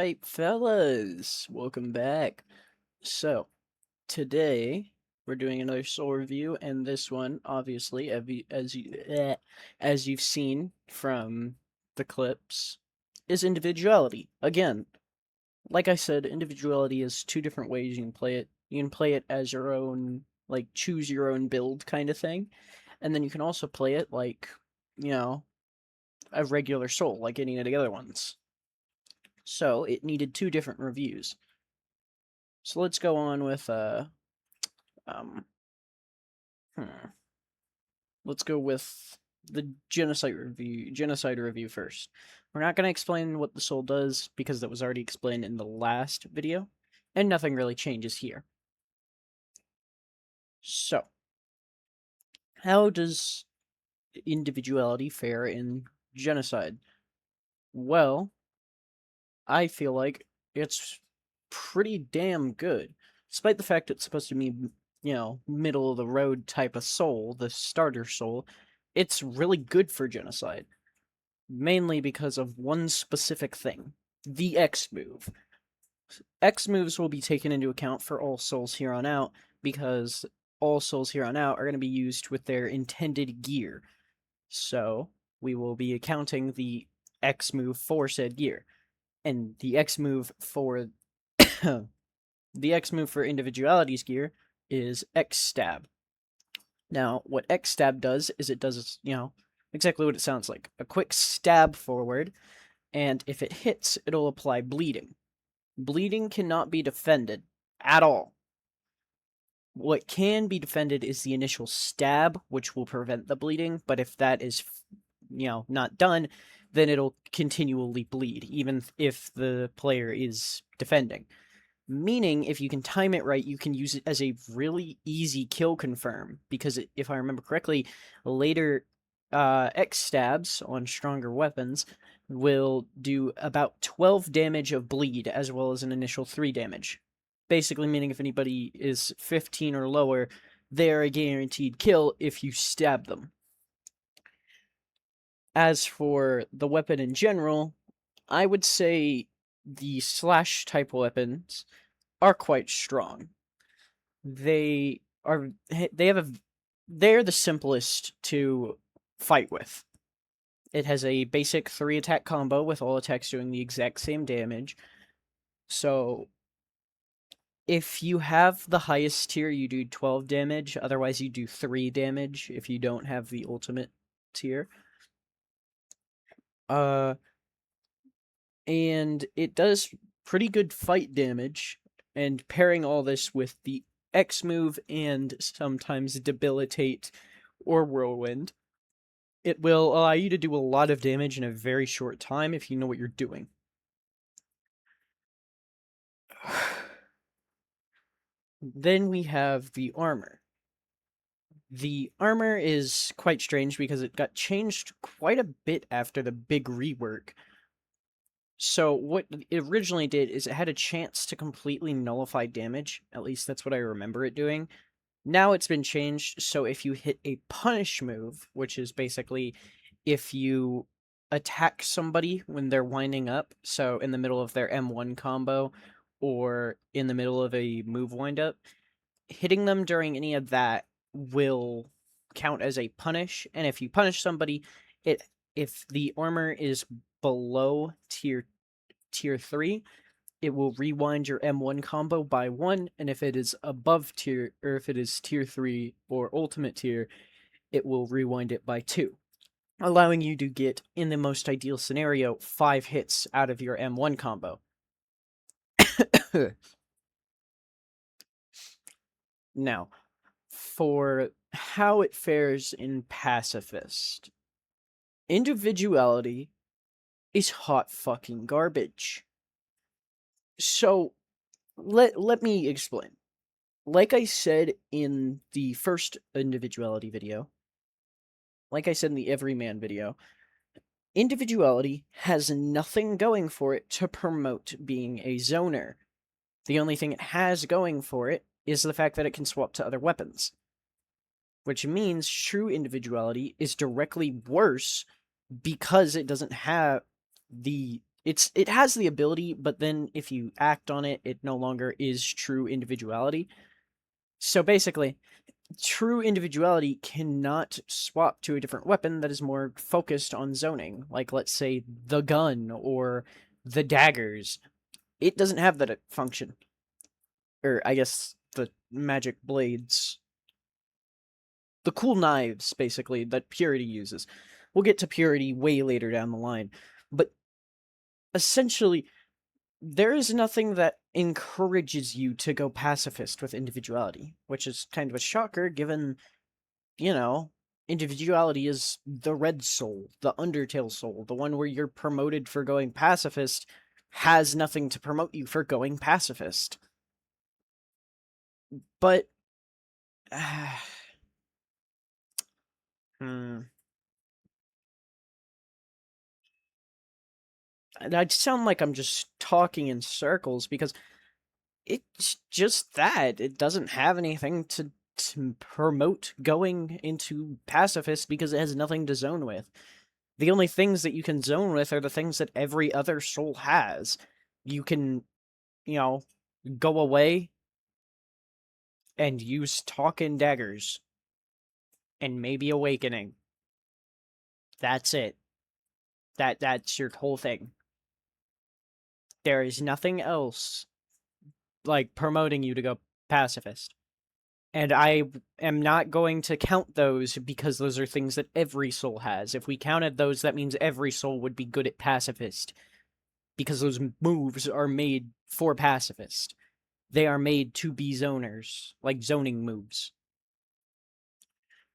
Alright, fellas, welcome back. So, today we're doing another soul review, and this one, obviously, as you've seen from the clips, is individuality. Again, like I said, individuality is two different ways you can play it. You can play it as your own, like, choose your own build kind of thing, and then you can also play it like, you know, a regular soul, like any of the other ones. So it needed two different reviews. So let's go on with um hmm, let's go with the genocide review first. We're not going to explain what the soul does because that was already explained in the last video, and nothing really changes here. So, how does individuality fare in genocide? Well, I feel like it's pretty damn good. Despite the fact it's supposed to be, middle of the road type of soul, the starter soul, it's really good for genocide. Mainly because of one specific thing, the X move. X moves will be taken into account for all souls here on out because all souls here on out are going to be used with their intended gear. So, we will be accounting the X move for said gear. And the X move for individuality's gear is X stab. Now, what X stab does is it does, exactly what it sounds like. A quick stab forward, and if it hits, it'll apply bleeding. Bleeding cannot be defended at all. What can be defended is the initial stab, which will prevent the bleeding, but if that is, not done, then it'll continually bleed, even if the player is defending. Meaning, if you can time it right, you can use it as a really easy kill confirm, because if I remember correctly, later X stabs on stronger weapons will do about 12 damage of bleed, as well as an initial 3 damage. Basically meaning if anybody is 15 or lower, they're a guaranteed kill if you stab them. As for the weapon in general, I would say the slash type weapons are quite strong. They're the simplest to fight with. It has a basic 3 attack combo with all attacks doing the exact same damage. So if you have the highest tier, you do 12 damage. Otherwise, you do 3 damage if you don't have the ultimate tier. And it does pretty good fight damage. And pairing all this with the X move and sometimes debilitate or whirlwind, it will allow you to do a lot of damage in a very short time if you know what you're doing. Then we have the armor. The armor is quite strange because it got changed quite a bit after the big rework. So what it originally did is it had a chance to completely nullify damage. At least that's what I remember it doing. Now it's been changed, so if you hit a punish move, which is basically if you attack somebody when they're winding up, so in the middle of their M1 combo or in the middle of a move wind up, hitting them during any of that will count as a punish, and if you punish somebody, if the armor is below tier 3, it will rewind your M1 combo by 1, and if it is above tier, or if it is tier 3 or ultimate tier, it will rewind it by 2, allowing you to get, in the most ideal scenario, 5 hits out of your M1 combo. Now, for how it fares in Pacifist, individuality is hot fucking garbage. So, let me explain. Like I said in the first individuality video, like I said in the everyman video, individuality has nothing going for it to promote being a zoner. The only thing it has going for it is the fact that it can swap to other weapons. Which means true individuality is directly worse because it doesn't have the it has the ability, but then if you act on it, it no longer is true individuality. So basically, true individuality cannot swap to a different weapon that is more focused on zoning, like let's say the gun or the daggers. It doesn't have that function. Or I guess the magic blades. The cool knives, basically, that Purity uses. We'll get to Purity way later down the line. But essentially, there is nothing that encourages you to go pacifist with individuality, which is kind of a shocker given, individuality is the red soul, the Undertale soul, the one where you're promoted for going pacifist has nothing to promote you for going pacifist. But hmm. And I'd sound like I'm just talking in circles because it's just that. It doesn't have anything to promote going into pacifist because it has nothing to zone with. The only things that you can zone with are the things that every other soul has. You can, you know, go away and use talk and daggers and maybe awakening. That's it. That's your whole thing. There is nothing else like promoting you to go pacifist. And I am not going to count those because those are things that every soul has. If we counted those, that means every soul would be good at pacifist because those moves are made for pacifist. They are made to be zoners, like zoning moves.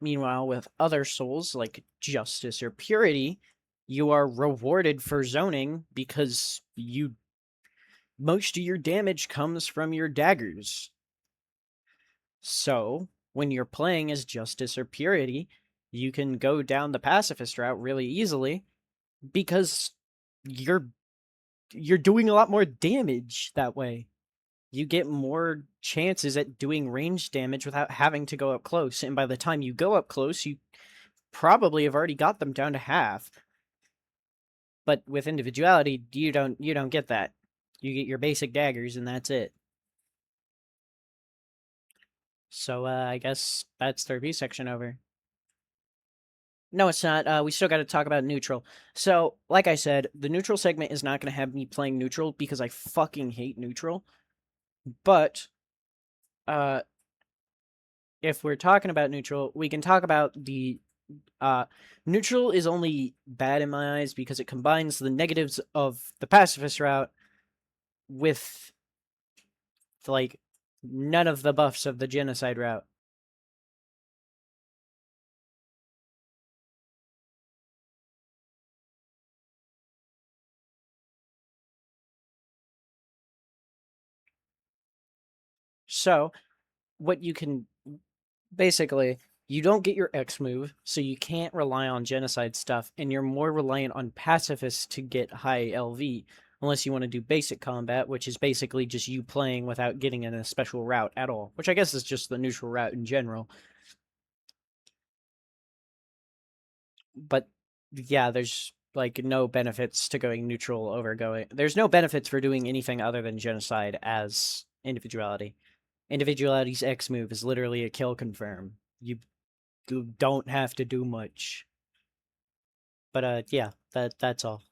Meanwhile, with other souls like justice or purity, you are rewarded for zoning because most of your damage comes from your daggers. So, when you're playing as Justice or Purity, you can go down the pacifist route really easily because you're you're doing a lot more damage that way. You get more chances at doing range damage without having to go up close, and by the time you go up close, you probably have already got them down to half. But with individuality, you don't get that. You get your basic daggers and that's it. So I guess that's their B section over. No, it's not. We still got to talk about neutral. So, like I said, the neutral segment is not going to have me playing neutral because I fucking hate neutral. But uh, if we're talking about neutral, we can talk about the neutral is only bad in my eyes because it combines the negatives of the pacifist route with like none of the buffs of the genocide route. So, what you can basically, you don't get your X move, so you can't rely on genocide stuff, and you're more reliant on pacifists to get high LV, unless you want to do basic combat, which is basically just you playing without getting in a special route at all, which I guess is just the neutral route in general. But yeah, there's like no benefits to going neutral over going. There's no benefits for doing anything other than genocide as individuality. Individuality's X move is literally a kill confirm. You don't have to do much. But yeah, that's all.